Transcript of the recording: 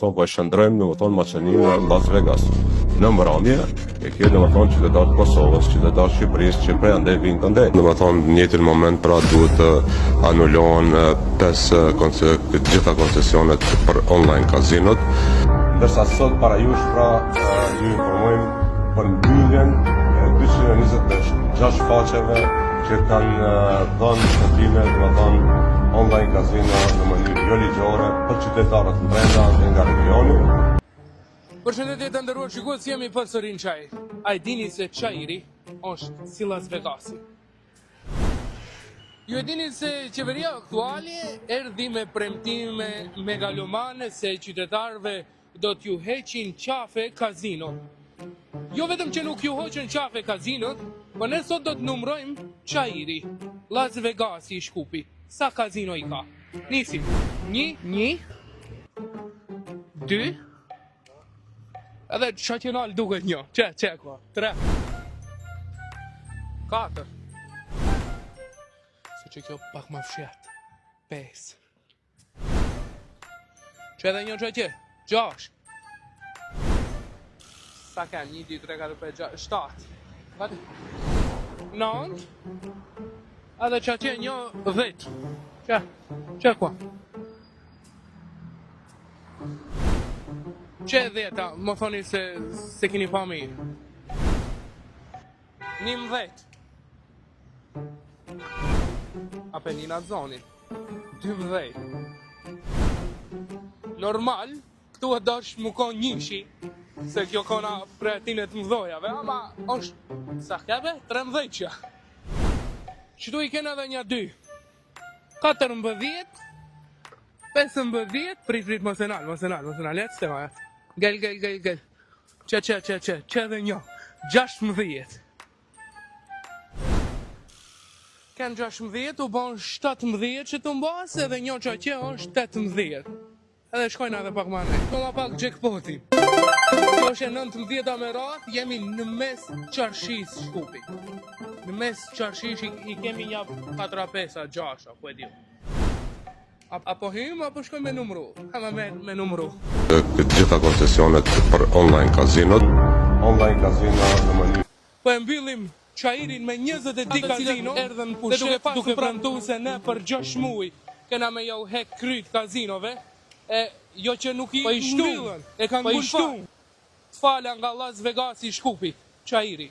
thonë po e shëndrojmë, domethënë maqeninë në Las Vegas. Në mbrëmje e ke domethënë qytetarët Kosovës, qytetarët Shqipërisë që prej andej vinë këndej. Domethënë në njëjtin moment pra duhet të anulohen të gjitha koncesionet për online kazinot. Ndërsa sot para jush pra ju informojmë për mbylljen e 226 faqeve që kanë dhënë shërbime, domethënë online kazino në mënyrë jo ligjore për qytetarët brenda dhe nga regioni. Përshëndetje të nderuar shikues, jemi përsëri në Çajir. A e dini se Çajiri është si Las Vegasi? Ju e dini se qeveria aktuale erdhi me premtime megalomane se qytetarëve do t'ju heqin qafe kazino. Jo vetëm që nuk ju hoqën qafe kazinot, por ne sot do të numrojmë Çajiri, Las Vegasi i Shkupi. Sa kazino i ka? Nisim. 1, 2, edhe shaqenal duket 1, që ka? 3, 4, se që kjo pak ma fshet, 5, që edhe 1 që 6, sa ken, 1, 2, 3, 4, 5, 6, 7, 9, edhe që 10, që kwa? Që 10, më thoni se kini pa mirë. 11. Ape një në zonin. 12. Normal, këtu e dash mu ka njëshi, se kjo kona pretinet mdojave, ama është sa kebe 13 që. Qëtu i kena dhe një 2. 14, 15, prit, mosenal, jetë stema, Gel. Që dhe 1, 16. Ken 16, u bon 17 që të mbas, edhe 1 që është 18. Edhe shkojnë edhe pak ma ne. Koma pak jackpoti. Kjo është e 19 me ratë, jemi në mes qarshis Shkupi. Në mes qarshis i kemi një 4-5-6, ku e dio. Apo hym, apo shkoj me numru? Ama me numru. Të gjitha koncesionet për online kazinot. Online kazino në mënyrë. Po e mbyllim Çajirin me 22 kazino, erdhën pushet duke premtu se ne për 6 muaj kena me jau hek kryt kazinove, e jo që nuk i mbyllën, e kanë mbyllën. Fala nga Las Vegasi i Shkupi, Çajiri.